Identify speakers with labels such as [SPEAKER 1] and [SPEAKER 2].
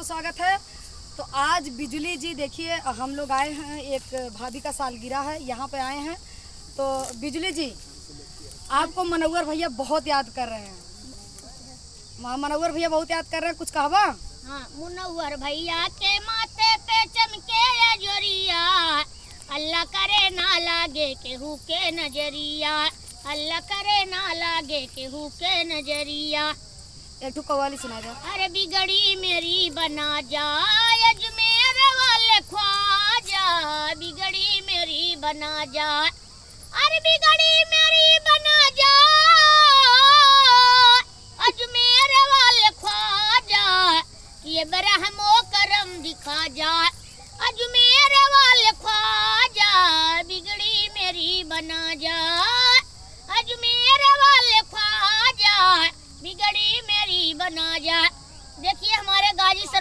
[SPEAKER 1] को स्वागत है। तो आज बिजली जी देखिए हम लोग आए हैं, एक भाभी का सालगिरह है, यहाँ पे आए हैं। तो बिजली जी आपको मनोहर भैया बहुत याद कर रहे हैं। मनोहर भैया बहुत याद कर रहे हैं, कुछ कहवा?
[SPEAKER 2] हाँ, मुनव्वर भैया के माथे पे चमके ये जोरिया, अल्लाह करे ना लागे केहू के नजरिया, अल्लाह करे ना लागे केहू के नजरिया।
[SPEAKER 1] एक ठो कव्वाली सुना दो।
[SPEAKER 2] अरे बिगड़ी मेरी बना जा अजमेर वाले ख्वाजा, बिगड़ी मेरी बना जा, अरे बिगड़ी मेरी बना जा अजमेर वाले ख्वाजा, ये बरहमो करम दिखा जा, अजमेर वाले ख्वाजा, बिगड़ी मेरी बना जा, अजमेर वाले ख्वाजा, बिगड़ी मेरी बना जा। देखिए हमारे गाजी सर